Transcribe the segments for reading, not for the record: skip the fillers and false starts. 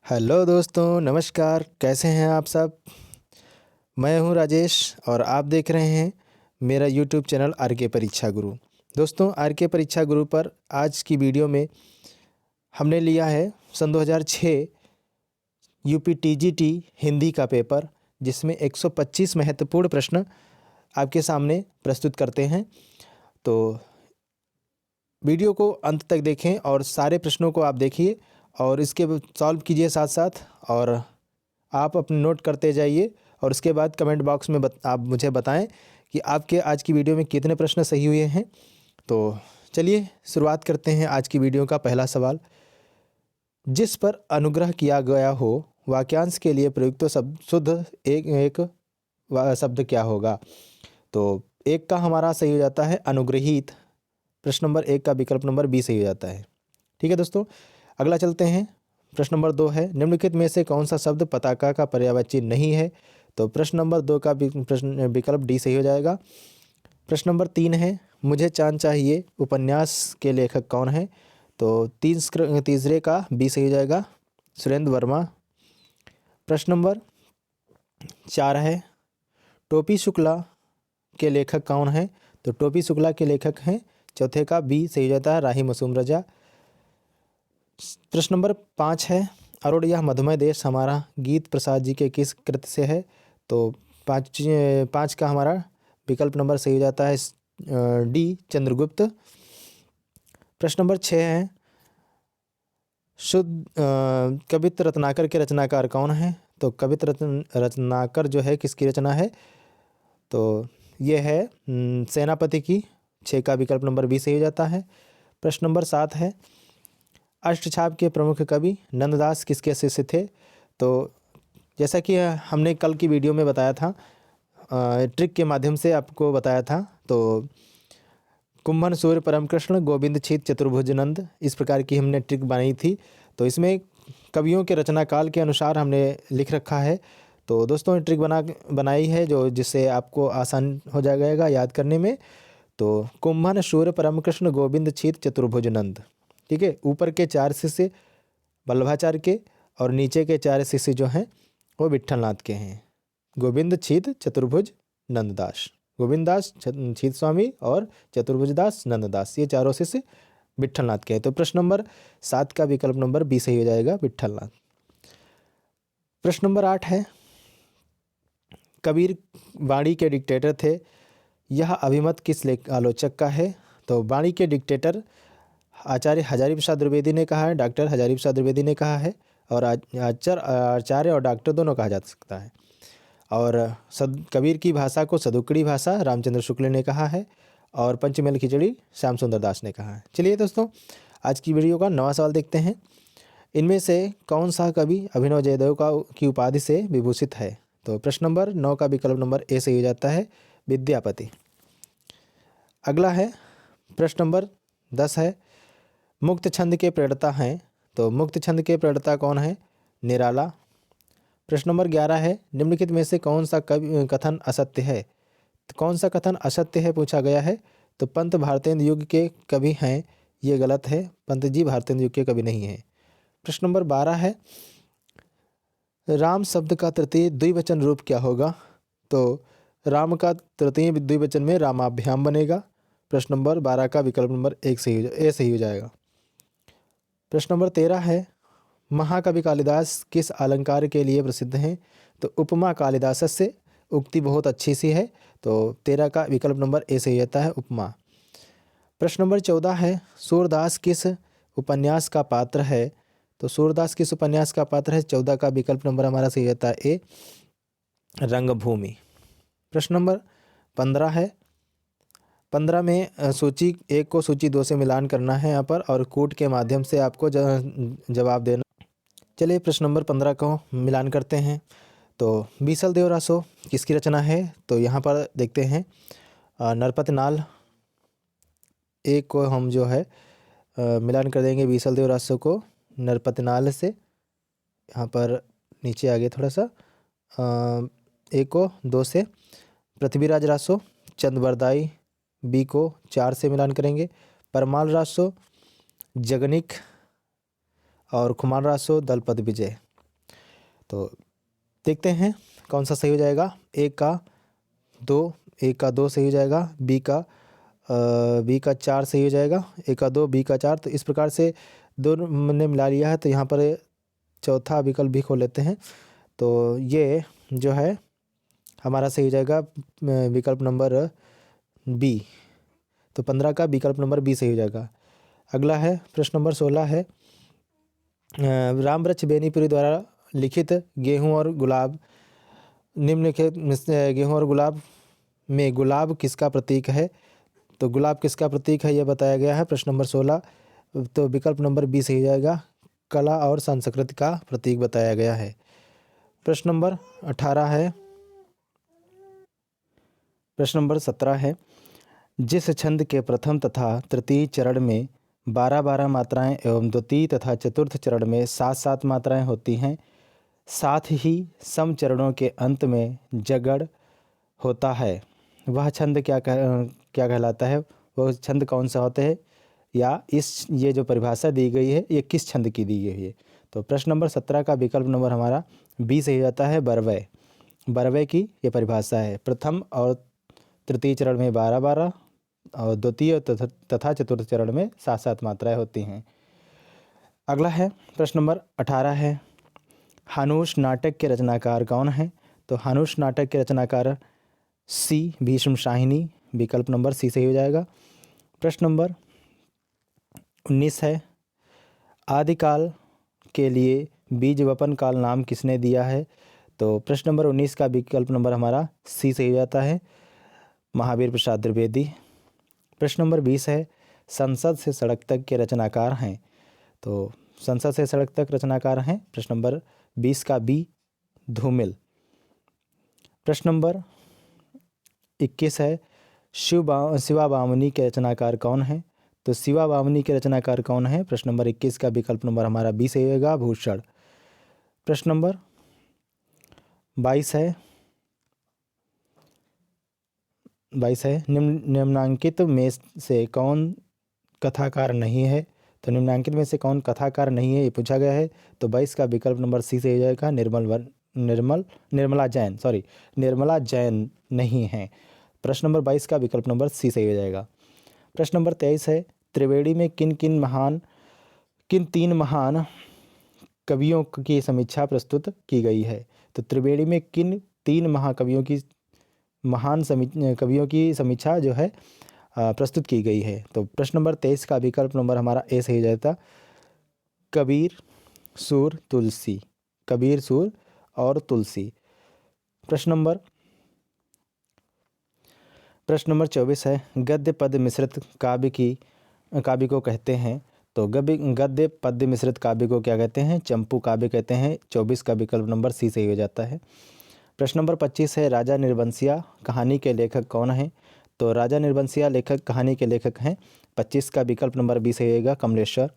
Hello दोस्तों, नमस्कार। कैसे हैं आप सब? मैं हूं राजेश और आप देख रहे हैं मेरा यूट्यूब चैनल आर के परीक्षा गुरु। दोस्तों, आर के परीक्षा गुरु पर आज की वीडियो में हमने लिया है सन 2006 यूपी टीजीटी हिंदी का पेपर, जिसमें 125 महत्वपूर्ण प्रश्न आपके सामने प्रस्तुत करते हैं। तो वीडियो को अंत तक देखें और सारे प्रश्नों को आप देखिए और इसके सॉल्व कीजिए साथ साथ, और आप अपने नोट करते जाइए। और उसके बाद कमेंट बॉक्स में आप मुझे बताएं कि आपके आज की वीडियो में कितने प्रश्न सही हुए हैं। तो चलिए शुरुआत करते हैं आज की वीडियो का पहला सवाल। जिस पर अनुग्रह किया गया हो वाक्यांश के लिए प्रयुक्त शुद्ध एक शब्द क्या होगा? तो एक का हमारा सही हो जाता है अनुग्रहित। प्रश्न नंबर 1 का विकल्प नंबर बी सही हो जाता है। ठीक है दोस्तों, अगला चलते हैं। प्रश्न नंबर 2 है, निम्नलिखित में से कौन सा शब्द पताका का पर्यायवाची नहीं है? तो प्रश्न नंबर 2 का प्रश्न विकल्प डी सही हो जाएगा। प्रश्न नंबर 3 है, मुझे चांद चाहिए उपन्यास के लेखक कौन है? तो तीसरे का बी सही हो जाएगा, सुरेंद्र वर्मा। प्रश्न नंबर 4 है, टोपी शुक्ला के लेखक कौन है? तो टोपी शुक्ला के लेखक हैं, चौथे का बी सही हो जाता है, राही मासूम रजा। प्रश्न नंबर 5 है, अरुण यह मधुमय देश हमारा गीत प्रसाद जी के किस कृति से है? तो पाँच का हमारा विकल्प नंबर सही हो जाता है डी चंद्रगुप्त। प्रश्न नंबर 6 है, शुद्ध कवित्त रत्नाकर के रचनाकार कौन है? तो कवित्त रत्नाकर जो है किसकी रचना है? तो ये है सेनापति की। 6 का विकल्प नंबर बी सही हो जाता है। प्रश्न नंबर 7 है, अष्टछाप के प्रमुख कवि नंददास किसके शिष्य थे? तो जैसा कि हमने कल की वीडियो में बताया था, ट्रिक के माध्यम से आपको बताया था, तो कुंभन सूर्य परम कृष्ण गोविंद छीत चतुर्भुज नंद, इस प्रकार की हमने ट्रिक बनाई थी। तो इसमें कवियों के रचना काल के अनुसार हमने लिख रखा है। तो दोस्तों ट्रिक बनाई है जो जिससे आपको आसान हो जाएगा याद करने में। तो कुंभन सूर्य परम कृष्ण गोविंद छीत चतुर्भुज नंद। ठीक है, ऊपर के 4 शिष्य वल्लभाचार्य के और नीचे के 4 शिष्य जो हैं वो विट्ठलनाथ के हैं, गोविंद छीत चतुर्भुज नंददास। गोविंद दास छीत स्वामी और चतुर्भुज दास नंददास, ये चारों शिष्य विट्ठलनाथ के हैं। तो प्रश्न नंबर 7 का विकल्प नंबर बी सही हो जाएगा, विट्ठलनाथ। प्रश्न नंबर 8 है, कबीर वाणी के डिक्टेटर थे, यह अभिमत किस आलोचक का है? तो वाणी के डिक्टेटर आचार्य हजारी प्रसाद द्विवेदी ने कहा है, डॉक्टर हजारी प्रसाद द्विवेदी ने कहा है, और आचार्य और डॉक्टर दोनों कहा जा सकता है। और कबीर की भाषा को सदुकड़ी भाषा रामचंद्र शुक्ल ने कहा है, और पंचमेल खिचड़ी श्याम सुंदर दास ने कहा है। चलिए दोस्तों, आज की वीडियो का 9वां सवाल देखते हैं। इनमें से कौन सा कवि अभिनव जयदेव की उपाधि से विभूषित है? तो प्रश्न नंबर 9 का विकल्प नंबर ए सही हो जाता है, विद्यापति। अगला है प्रश्न नंबर 10 है, मुक्त छंद के प्रणेता हैं, तो मुक्त छंद के प्रणेता कौन है? निराला। प्रश्न नंबर 11 है, निम्नलिखित में से कौन सा कथन असत्य है? तो कौन सा कथन असत्य है पूछा गया है? तो पंत भारतेंद्र युग के कवि हैं, ये गलत है, पंत जी भारतेंद्र युग के कवि नहीं हैं। प्रश्न नंबर 12 है, राम शब्द का तृतीय द्विवचन रूप क्या होगा? तो राम का तृतीय द्विवचन में रामाभ्याम बनेगा। प्रश्न नंबर 12 का विकल्प नंबर ए सही हो जाएगा। प्रश्न नंबर 13 है, महाकवि कालिदास किस अलंकार के लिए प्रसिद्ध हैं? तो उपमा कालिदास से उक्ति बहुत अच्छी सी है, तो 13 का विकल्प नंबर ए सही आता है, उपमा। प्रश्न नंबर 14 है, सूरदास किस उपन्यास का पात्र है? तो सूरदास किस उपन्यास का पात्र है? 14 का विकल्प नंबर हमारा सही आता है ए, रंगभूमि। प्रश्न नंबर 15 है, 15 में सूची 1 को सूची 2 से मिलान करना है यहाँ पर, और कूट के माध्यम से आपको जवाब देना। चलिए प्रश्न नंबर 15 को मिलान करते हैं। तो बीसल देव रासो किसकी रचना है? तो यहाँ पर देखते हैं नरपत नाल, एक को हम जो है मिलान कर देंगे बीसल देव रासो को नरपत नाल से। यहाँ पर नीचे आगे थोड़ा सा 1 को 2 से पृथ्वीराज रासो चंदबरदाई, बी को 4 से मिलान करेंगे परमाल रासो जगनिक, और कुमार रासो दलपत विजय। तो देखते हैं कौन सा सही हो जाएगा। एक का दो सही हो जाएगा, बी का चार सही हो जाएगा, एक का दो, बी का चार। तो इस प्रकार से दोनों ने मिला लिया है। तो यहाँ पर चौथा विकल्प भी खोल लेते हैं। तो ये जो है हमारा सही हो जाएगा विकल्प नंबर बी। तो 15 का विकल्प नंबर बी सही हो जाएगा। अगला है प्रश्न नंबर 16 है, रामवृक्ष बेनीपुरी द्वारा लिखित गेहूं और गुलाब निम्नलिखित में से गेहूं और गुलाब में गुलाब किसका प्रतीक है। तो गुलाब किसका प्रतीक है यह बताया गया है प्रश्न नंबर 16। तो विकल्प नंबर बी सही हो जाएगा, कला और संस्कृति का प्रतीक बताया गया है। प्रश्न नंबर 18 है, प्रश्न नंबर 17 है, जिस छंद के प्रथम तथा तृतीय चरण में 12-12 मात्राएं एवं द्वितीय तथा चतुर्थ चरण में 7-7 मात्राएं होती हैं, साथ ही सम चरणों के अंत में जगड़ होता है, वह छंद क्या कहलाता है। वह छंद कौन सा होता है, या ये जो परिभाषा दी गई है ये किस छंद की दी गई है। तो प्रश्न नंबर 17 का विकल्प नंबर हमारा बी सही जाता है, बरवय। बरवय की ये परिभाषा है। प्रथम और तृतीय चरण में 12-12 और द्वितीय तथा चतुर्थ चरण में 7-7 मात्राएं होती हैं। अगला है प्रश्न नंबर 18 है, हानुश नाटक के रचनाकार कौन हैं। तो हानुश नाटक के रचनाकार सी भीष्म शाहिनी, विकल्प नंबर सी सही हो जाएगा। प्रश्न नंबर 19 है, आदिकाल के लिए बीज वपन काल नाम किसने दिया है। तो प्रश्न नंबर 19 का विकल्प नंबर हमारा सी सही हो जाता है, महावीर प्रसाद द्विवेदी। प्रश्न नंबर 20 है, संसद से सड़क तक के रचनाकार हैं। तो संसद से सड़क तक रचनाकार हैं प्रश्न नंबर 20 का बी धूमिल। प्रश्न नंबर 21 है, शिवा बामनी के रचनाकार कौन है। तो शिवा बामनी के रचनाकार कौन है, प्रश्न नंबर 21 का विकल्प नंबर हमारा बी सही होगा, भूषण। प्रश्न नंबर 22 है, निम्नांकित में से कौन कथाकार नहीं है। तो निम्नांकित में से कौन कथाकार नहीं है ये पूछा गया है। तो 22 का विकल्प नंबर सी से हो जाएगा, निर्मला जैन नहीं है। प्रश्न नंबर 22 का विकल्प नंबर सी सही हो जाएगा। प्रश्न नंबर 23 है, त्रिवेणी में किन तीन महान कवियों की समीक्षा प्रस्तुत की गई है। तो त्रिवेणी में किन तीन महाकवियों की कवियों की समीक्षा जो है प्रस्तुत की गई है। तो प्रश्न नंबर 23 का विकल्प नंबर हमारा ए सही हो जाता, कबीर, सूर, तुलसी। कबीर, सूर और तुलसी। प्रश्न नंबर 24 है, गद्य पद्य मिश्रित काव्य को कहते हैं। तो गद्य पद्य मिश्रित काव्य को क्या कहते हैं, चंपू काव्य कहते हैं। 24 का विकल्प नंबर सी सही हो जाता है। प्रश्न नंबर 25 है, राजा निर्बंसिया कहानी के लेखक कौन हैं। तो राजा निर्बंसिया कहानी के लेखक हैं। 25 का विकल्प नंबर बी सही होगा, कमलेश्वर।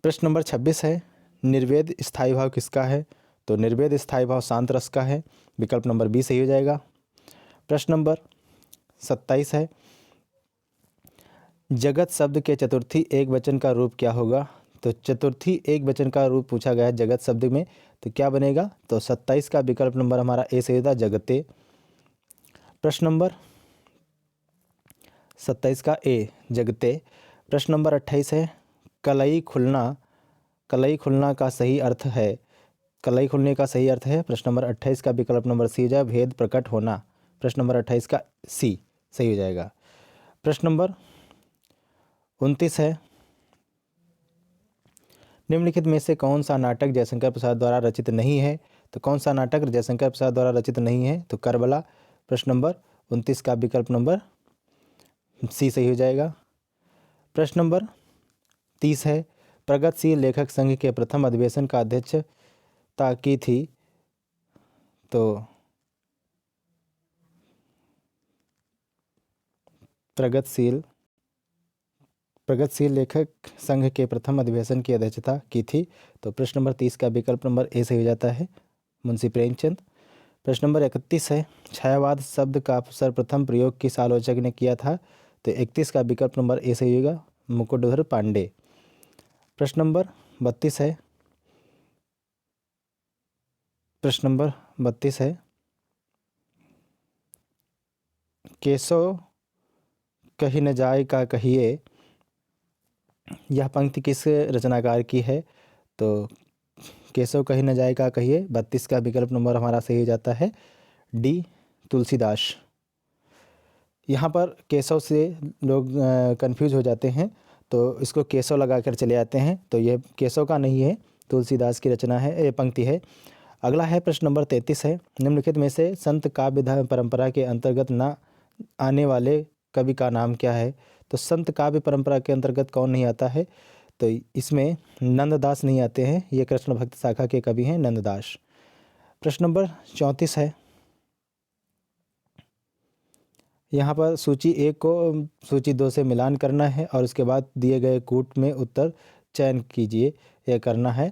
प्रश्न नंबर 26 है, निर्वेद स्थायी भाव किसका है। तो निर्वेद स्थायी भाव शांत रस का है, विकल्प नंबर बी सही हो जाएगा। प्रश्न नंबर 27 है, जगत शब्द के चतुर्थी एक वचन का रूप क्या होगा। तो चतुर्थी एक वचन का रूप पूछा गया है जगत शब्द में, तो क्या बनेगा। तो 27 का विकल्प नंबर हमारा ए सही होगा, जगते। प्रश्न नंबर 27 का ए, जगते। प्रश्न नंबर 28 है, कलई खुलना का सही अर्थ है। कलई खुलने का सही अर्थ है। प्रश्न नंबर 28 का विकल्प नंबर सी हो जाए, भेद प्रकट होना। प्रश्न नंबर 28 का सी सही हो जाएगा। प्रश्न नंबर 29 है, निम्नलिखित में से कौन सा नाटक जयशंकर प्रसाद द्वारा रचित नहीं है। तो कौन सा नाटक जयशंकर प्रसाद द्वारा रचित नहीं है। तो करबला। प्रश्न नंबर 29 का विकल्प नंबर सी सही हो जाएगा। प्रश्न नंबर 30 है, प्रगतिशील लेखक संघ के प्रथम अधिवेशन का अध्यक्षता की थी। तो प्रगतिशील लेखक संघ के प्रथम अधिवेशन की अध्यक्षता की थी। तो प्रश्न नंबर 30 का विकल्प नंबर ए सही हो जाता है, मुंशी प्रेमचंद। प्रश्न नंबर 31 है, छायावाद शब्द का सर्वप्रथम प्रयोग किस आलोचक ने किया था। तो 31 का विकल्प नंबर ए सही होगा, मुकुटधर पांडे। प्रश्न नंबर 32 है, प्रश्न नंबर 32 है, केशव कहीं न जाए का कहिए, यह पंक्ति किस रचनाकार की है? तो केशव कहीं न जाए का कहिए 32 का विकल्प नंबर हमारा सही हो जाता है डी, तुलसीदास। यहाँ पर केशव से लोग कंफ्यूज हो जाते हैं, तो इसको केशव लगा कर चले आते हैं, तो ये केशव का नहीं है, तुलसीदास की रचना है, ये पंक्ति है। अगला है प्रश्न नंबर 33 है, निम्नलिखित में से संत काव्य परंपरा के अंतर्गत न आने वाले कवि का नाम क्या है? तो संत काव्य परंपरा के अंतर्गत कौन नहीं आता है? तो इसमें नंददास नहीं आते हैं, ये कृष्ण भक्त शाखा के कवि हैं नंददास। प्रश्न नंबर 34 है, यहाँ पर सूची 1 को सूची 2 से मिलान करना है और उसके बाद दिए गए कूट में उत्तर चयन कीजिए, यह करना है।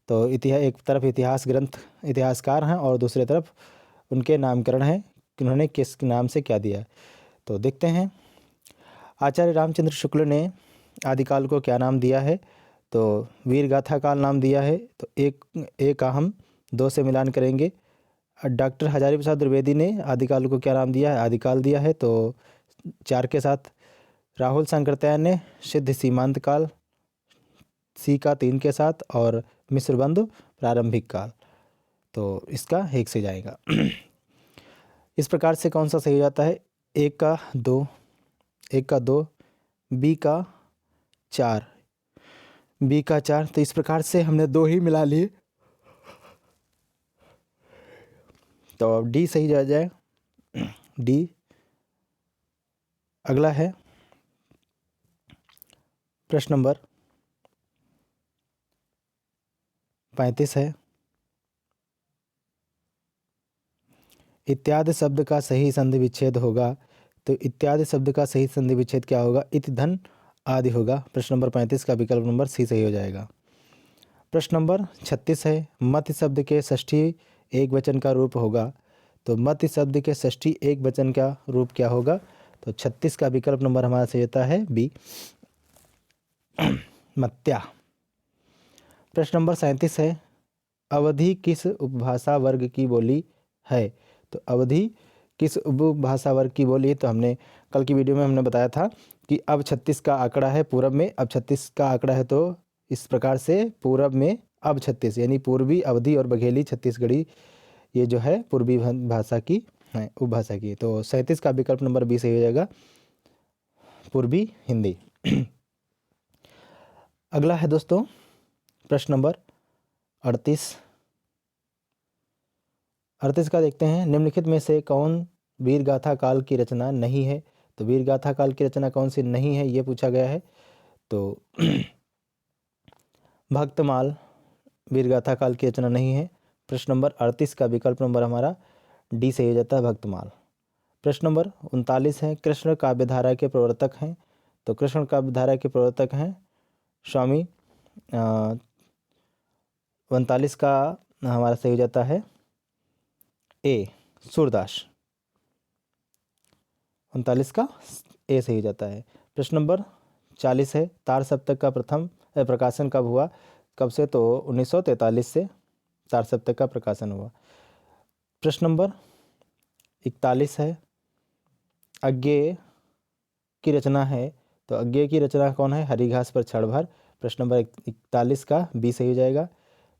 तो एक तरफ इतिहास ग्रंथ इतिहासकार हैं और दूसरी तरफ उनके नामकरण हैं कि उन्होंने किस नाम से क्या दिया। तो देखते हैं, आचार्य रामचंद्र शुक्ल ने आदिकाल को क्या नाम दिया है? तो वीर गाथा काल नाम दिया है, तो एक का हम 2 से मिलान करेंगे। डॉक्टर हजारी प्रसाद द्विवेदी ने आदिकाल को क्या नाम दिया है? आदिकाल दिया है, तो 4 के साथ। राहुल सांकृत्यायन ने सिद्ध सीमांत काल, सी का 3 के साथ, और मिश्र बंधु प्रारंभिक काल, तो इसका 1 से जाएगा। इस प्रकार से कौन सा सही हो जाता है? 1 का 2, 1 का 2, बी का 4, बी का 4, तो इस प्रकार से हमने 2 ही मिला लिए, तो अब डी सही जा जाए, डी। अगला है प्रश्न नंबर 35 है, इत्यादि शब्द का सही संधि विच्छेद होगा, तो इत्यादि शब्द का सही संधि विच्छेद क्या होगा? इत धन आदि होगा। प्रश्न नंबर 35 का विकल्प नंबर सी सही हो जाएगा। प्रश्न नंबर 36 है, मत शब्द के षष्ठी एक वचन का रूप होगा, तो मत शब्द के षष्ठी एक वचन का रूप क्या होगा? तो 36 का विकल्प नंबर हमारा सही होता है बी, मत्या। प्रश्न नंबर 37 है, अवधि किस उपभाषा वर्ग की बोली है? तो अवधि किस उपभाषा वर्ग की बोली है? तो हमने कल की वीडियो में हमने बताया था कि अब 36 का आंकड़ा है पूरब में, अब 36 का आंकड़ा है, तो इस प्रकार से पूरब में अब 36 यानी पूर्वी अवधि और बघेली छत्तीसगढ़ी, ये जो है पूर्वी भाषा की है, उपभाषा की। तो 37 का विकल्प नंबर 20 सही हो जाएगा, पूर्वी हिंदी। अगला है दोस्तों प्रश्न नंबर 38 का देखते हैं, निम्नलिखित में से कौन वीर गाथा काल की रचना नहीं है? तो वीर गाथा काल की रचना कौन सी नहीं है, ये पूछा गया है। तो भक्तमाल वीर गाथा काल की रचना नहीं है। प्रश्न नंबर 38 का विकल्प नंबर हमारा डी से हो जाता है, भक्तमाल। प्रश्न नंबर 39 है, कृष्ण काव्यधारा के प्रवर्तक हैं, तो कृष्ण काव्यधारा के प्रवर्तक हैं स्वामी 39 का हमारा सही हो जाता है ए, सूरदास। 39 का ए सही हो जाता है। प्रश्न नंबर 40 है, तार सप्तक का प्रथम प्रकाशन कब हुआ? कब से? तो 1943 से तार सप्तक का प्रकाशन हुआ। प्रश्न नंबर 41 है, अज्ञेय की रचना है, तो अज्ञेय की रचना कौन है? हरिघास पर क्षणभर। प्रश्न नंबर 41 का बी सही हो जाएगा।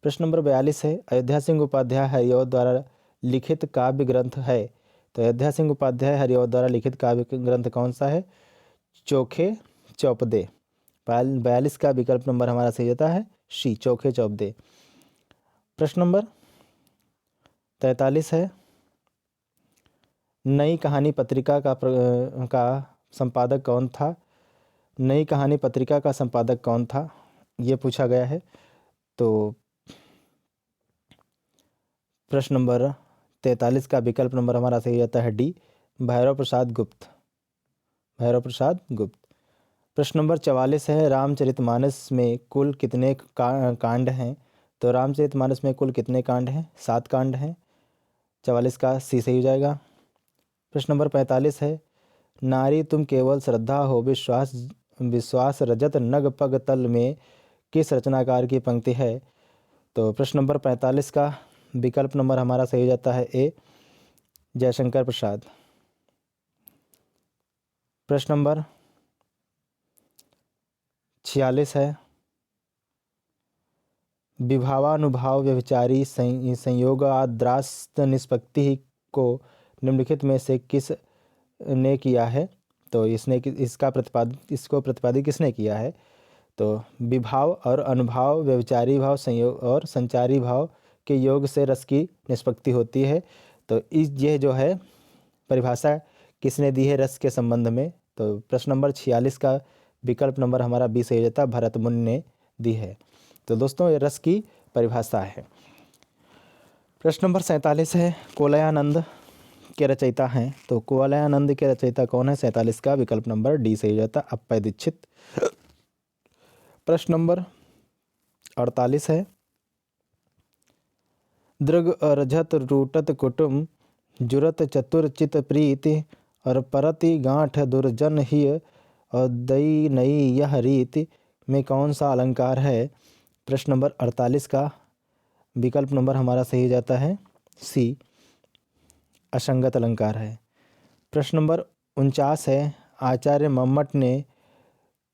प्रश्न नंबर 42 है, अयोध्या सिंह उपाध्याय हरिऔध द्वारा लिखित काव्य ग्रंथ है, तो अयोध्या सिंह उपाध्याय हरिऔध द्वारा लिखित काव्य ग्रंथ कौन सा है? चोखे चौपदे। 42 का विकल्प नंबर हमारा सही होता है सी, चोखे चौपदे। प्रश्न नंबर 43 है, नई कहानी पत्रिका का संपादक कौन था? नई कहानी पत्रिका का संपादक कौन था, ये पूछा गया है। तो प्रश्न नंबर 43 का विकल्प नंबर हमारा सही आता है डी, भैरव प्रसाद गुप्त। भैरव प्रसाद गुप्त। प्रश्न नंबर 44 है, रामचरितमानस में कुल कितने कांड हैं? तो रामचरितमानस में कुल कितने कांड हैं? 7 कांड हैं। 44 का सी सही हो जाएगा। प्रश्न नंबर 45 है, नारी तुम केवल श्रद्धा हो विश्वास रजत नग पग तल में किस रचनाकार की पंक्ति है? तो प्रश्न नंबर 45 का विकल्प नंबर हमारा सही हो जाता है ए, जयशंकर प्रसाद। प्रश्न नंबर 46 है, विभावानुभाव व्यभिचारी संयोगाद्रास्त निष्पत्ति को निम्नलिखित में से किस ने किया है? तो इसको प्रतिपादित किसने किया है? तो विभाव और अनुभाव व्यभिचारी भाव संयोग और संचारी भाव के योग से रस की निष्पत्ति होती है। तो यह जो है परिभाषा किसने दी है रस के संबंध में? तो प्रश्न नंबर 46 का विकल्प नंबर हमारा 20 हो जाता है, भरत मुनि ने दी है। तो दोस्तों ये रस की परिभाषा है। प्रश्न नंबर 47 है, कुवलयानंद के रचयिता हैं। तो कुवलयानंद के रचयिता कौन है? 47 का विकल्प नंबर डी सही हो जाता है, अप्पय दीक्षित। प्रश्न नंबर 48 है, दृग अर्झत रूटत कुटुम जुरत चतुर चित प्रीति और परति गांठ दुर्जन ही और दई नई यह रीति में कौन सा अलंकार है? प्रश्न नंबर 48 का विकल्प नंबर हमारा सही हो जाता है सी, असंगत अलंकार है। प्रश्न नंबर 49 है, आचार्य मम्मट ने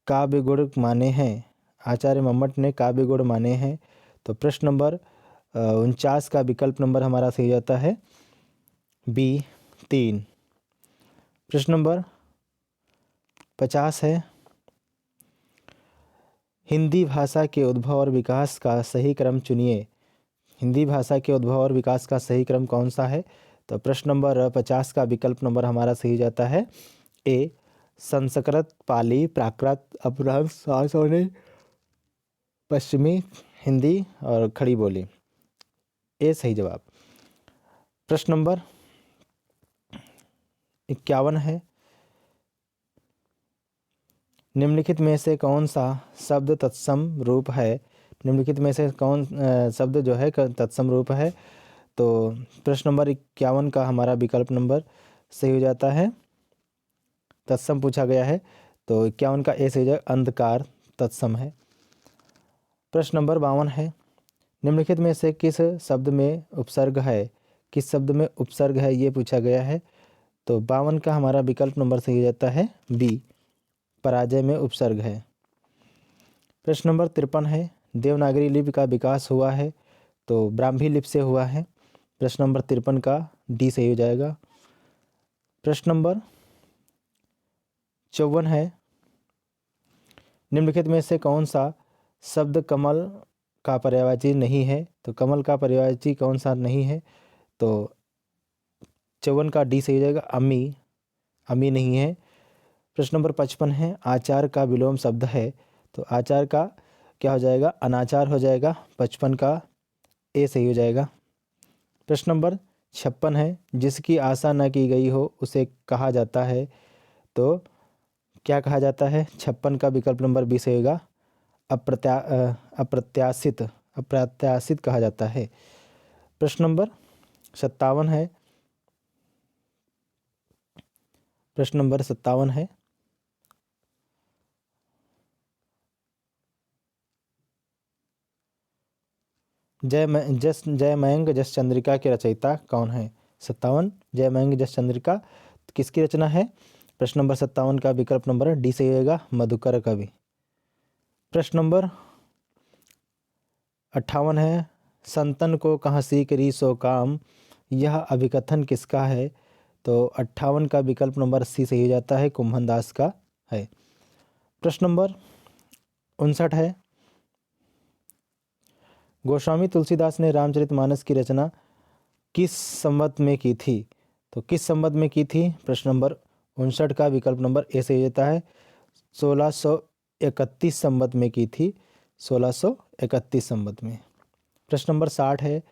काव्य गुण माने हैं। आचार्य मम्मट ने काव्य गुण माने हैं। तो प्रश्न नंबर 49 का विकल्प नंबर हमारा सही जाता है बी, 3। प्रश्न नंबर 50 है, हिंदी भाषा के उद्भव और विकास का सही क्रम चुनिए। हिंदी भाषा के उद्भव और विकास का सही क्रम कौन सा है? तो प्रश्न नंबर 50 का विकल्प नंबर हमारा सही जाता है ए, संस्कृत, पाली, प्राकृत, अपभ्रंश, सासौनी, पश्चिमी हिंदी और खड़ी बोली। ए सही जवाब। प्रश्न नंबर 51 है, निम्नलिखित में से कौन सा शब्द तत्सम रूप है? निम्नलिखित में से कौन शब्द जो है तत्सम रूप है? तो प्रश्न नंबर 51 का हमारा विकल्प नंबर सही हो जाता है, तत्सम पूछा गया है तो 51 का ए सही हो जाएगा, अंधकार तत्सम है। प्रश्न नंबर 52 है, निम्नलिखित में से किस शब्द में उपसर्ग है? किस शब्द में उपसर्ग है ये पूछा गया है। तो 52 का हमारा विकल्प नंबर सही हो जाता है बी, पराजय में उपसर्ग है। प्रश्न नंबर 53 है, देवनागरी लिपि का विकास हुआ है तो ब्राह्मी लिपि से हुआ है। प्रश्न नंबर 53 का डी सही हो जाएगा। प्रश्न नंबर 54 है, निम्नलिखित में से कौन सा शब्द कमल का पर्यायवाची नहीं है? तो कमल का पर्यायवाची कौन सा नहीं है? तो 54 का डी सही हो जाएगा, अमी, अमी नहीं है। प्रश्न नंबर 55 है, आचार का विलोम शब्द है तो आचार का क्या हो जाएगा? अनाचार हो जाएगा। 55 का ए सही हो जाएगा। प्रश्न नंबर 56 है, जिसकी आशा न की गई हो उसे कहा जाता है तो क्या कहा जाता है? 56 का विकल्प नंबर बी सही होगा, अप्रत्याशित, अप्रत्याशित कहा जाता है। प्रश्न नंबर 57 है, प्रश्न नंबर 57 है, जयमयंग जस चंद्रिका के रचयिता कौन है? 57 जयमयंग जस चंद्रिका किसकी रचना है? प्रश्न नंबर 57 का विकल्प नंबर डी सही होगा, मधुकर कवि। प्रश्न नंबर 58 है, संतन को कहाँ सीकरी सो काम, यह अभिकथन किसका है? तो 58 का विकल्प नंबर सी सही हो जाता है, कुंभनदास का है। प्रश्न नंबर 59 है, गोस्वामी तुलसीदास ने रामचरितमानस की रचना किस संवत में की थी? तो किस संवत में की थी? प्रश्न नंबर 59 का विकल्प नंबर ए सही जाता है, 1631 संवत में की थी, 1631 संवत में। प्रश्न नंबर 60 है,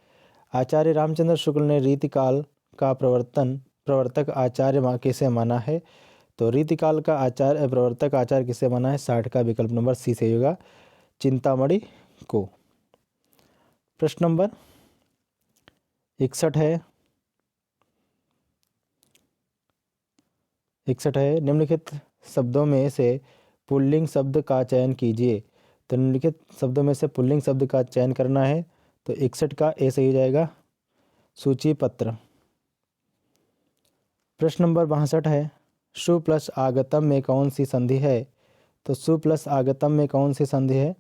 आचार्य रामचंद्र शुक्ल ने रीतिकाल का प्रवर्तक आचार्य किसे माना है? तो रीतिकाल का प्रवर्तक आचार्य किसे माना है? 60 का विकल्प नंबर सी सही होगा, चिंतामणि को। प्रश्न नंबर 61 है, निम्नलिखित शब्दों में से पुल्लिंग शब्द का चयन कीजिए। तो निम्नलिखित शब्दों में से पुल्लिंग शब्द का चयन करना है तो 61 का ए सही हो जाएगा, सूची पत्र। प्रश्न नंबर 62 है, सु प्लस आगतम में कौन सी संधि है? तो सु प्लस आगतम में कौन सी संधि है?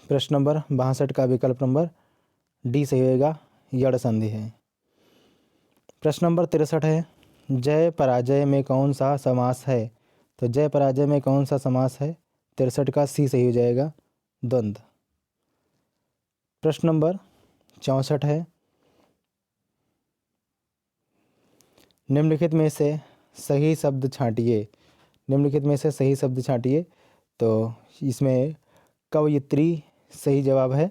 प्रश्न नंबर 62 का विकल्प नंबर डी सही होगा, यड़ संधि है। प्रश्न नंबर 63 है, जय पराजय में कौन सा समास है? तो जय पराजय में कौन सा समास है? 63 का सी सही हो जाएगा, द्वंद्व। प्रश्न नंबर 64 है, निम्नलिखित में से सही शब्द छांटिए। निम्नलिखित में से सही शब्द छांटिए। तो इसमें कवयित्री सही जवाब है।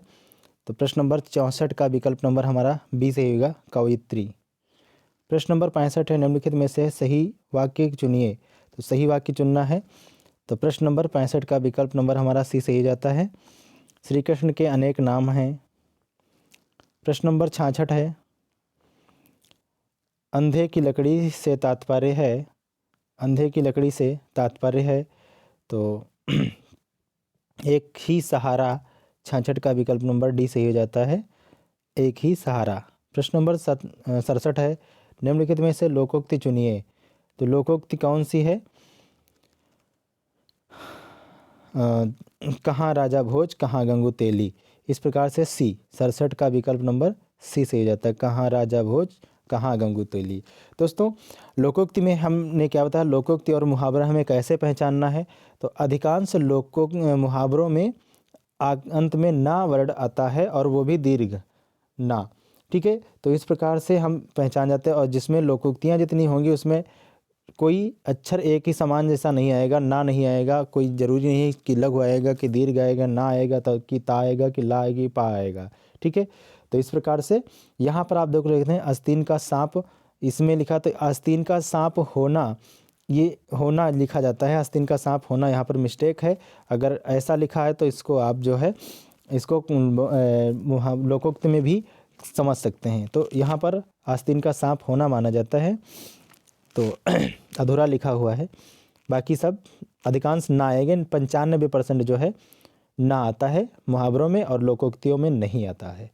तो प्रश्न नंबर 64 का विकल्प नंबर हमारा बी सही होगा, कवयित्री। प्रश्न नंबर 65 है, निम्नलिखित में से सही वाक्य चुनिए। तो सही वाक्य चुनना है। तो प्रश्न नंबर 65 का विकल्प नंबर हमारा सी सही हो जाता है, श्री कृष्ण के अनेक नाम हैं। प्रश्न नंबर 66 है, अंधे की लकड़ी से तात्पर्य है। अंधे की लकड़ी से तात्पर्य है। तो एक ही सहारा, 66 का विकल्प नंबर डी सही हो जाता है, एक ही सहारा। प्रश्न नंबर 67 है, निम्नलिखित में से लोकोक्ति चुनिए। तो लोकोक्ति कौन सी है? कहाँ राजा भोज, कहाँ गंगू तेली। इस प्रकार से सी, 67 का विकल्प नंबर सी सही हो जाता है, कहाँ राजा भोज, कहाँ गंगू तेली। दोस्तों, लोकोक्ति में हमने क्या बताया, लोकोक्ति और मुहावरा हमें कैसे पहचानना है? तो अधिकांश मुहावरों में अंत में ना वर्ड आता है और वो भी दीर्घ ना। ठीक है, तो इस प्रकार से हम पहचान जाते हैं। और जिसमें लोकोक्तियाँ जितनी होंगी उसमें कोई अक्षर एक ही समान जैसा नहीं आएगा, ना नहीं आएगा, कोई ज़रूरी नहीं है कि लघु आएगा कि दीर्घ आएगा, ना आएगा तो कि ता आएगा कि ला आएगी, पा आएगा। ठीक है, तो इस प्रकार से यहाँ पर आप देख लेते हैं, आस्तीन का सांप इसमें लिखा, तो आस्तीन का सांप होना, ये होना लिखा जाता है, आस्तीन का सांप होना यहाँ पर मिस्टेक है। अगर ऐसा लिखा है तो इसको आप जो है इसको लोकोक्ति में भी समझ सकते हैं। तो यहाँ पर आस्तीन का सांप होना माना जाता है, तो अधूरा लिखा हुआ है। बाकी सब अधिकांश ना आएंगे, 95% जो है ना आता है मुहावरों में और लोकोक्तियों में नहीं आता है।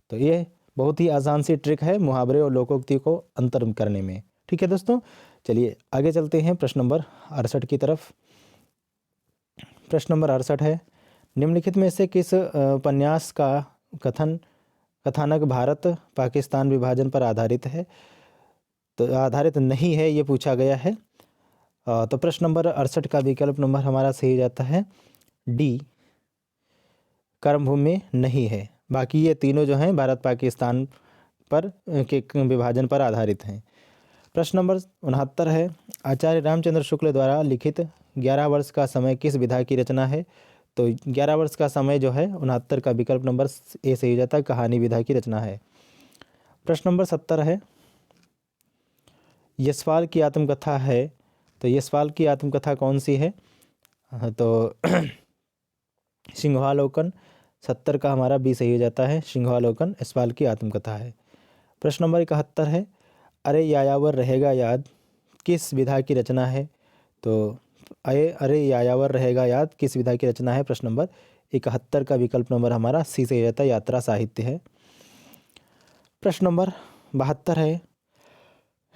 तो ये बहुत ही आसान सी ट्रिक है मुहावरे और लोकोक्ति को अंतर करने में। ठीक है दोस्तों, चलिए आगे चलते हैं प्रश्न नंबर 68 की तरफ। प्रश्न नंबर 68 है, निम्नलिखित में से किस उपन्यास का कथानक भारत पाकिस्तान विभाजन पर आधारित है? तो आधारित नहीं है, ये पूछा गया है। तो प्रश्न नंबर 68 का विकल्प नंबर हमारा सही जाता है डी, कर्मभूमि में नहीं है। बाकी ये तीनों जो हैं भारत पाकिस्तान पर के विभाजन पर आधारित हैं। प्रश्न नंबर 69 है, आचार्य रामचंद्र शुक्ल द्वारा लिखित 11 वर्ष का समय किस विधा की रचना है? तो 11 वर्ष का समय जो है 69 का विकल्प नंबर ए सही हो जाता है, कहानी विधा की रचना है। प्रश्न नंबर 70 है, यशपाल की आत्मकथा है। तो यशपाल की आत्मकथा कौन सी है? तो सिंहावलोकन, 70 का हमारा बी सही हो जाता है, सिंहावलोकन यशपाल की आत्मकथा है। प्रश्न नंबर 71 है, अरे यायावर रहेगा याद किस विधा की रचना है? तो अरे यायावर रहेगा याद किस विधा की रचना है? प्रश्न नंबर 71 का विकल्प नंबर हमारा सी सही हो जाता है, यात्रा साहित्य है। प्रश्न नंबर 72 है,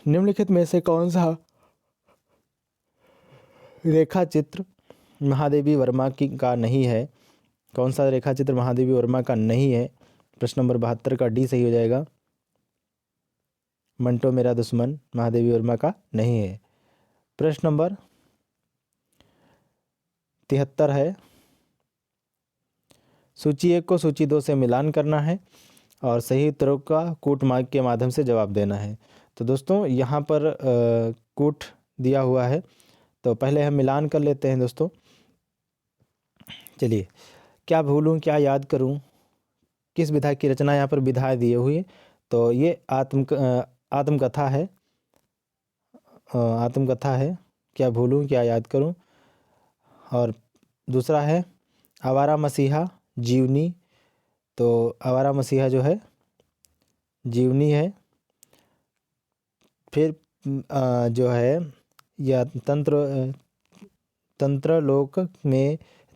निम्नलिखित में से कौन सा रेखा चित्र महादेवी वर्मा की का नहीं है? कौन सा रेखा चित्र महादेवी वर्मा का नहीं है? प्रश्न नंबर 72 का डी सही हो जाएगा, मंटो मेरा दुश्मन महादेवी वर्मा का नहीं है। प्रश्न नंबर 73 है, सूची 1 को सूची 2 से मिलान करना है और सही उत्तरों का कूट मार्क के माध्यम से जवाब देना है। तो दोस्तों यहाँ पर कूट दिया हुआ है, तो पहले हम मिलान कर लेते हैं दोस्तों। चलिए, क्या भूलूं क्या याद करूं किस विधा की रचना, यहाँ पर विधाएं दिए हुए। तो ये आत्मकथा है, आत्मकथा है, क्या भूलूं क्या याद करूं। और दूसरा है आवारा मसीहा जीवनी। तो आवारा मसीहा जो है जीवनी है। फिर जो है या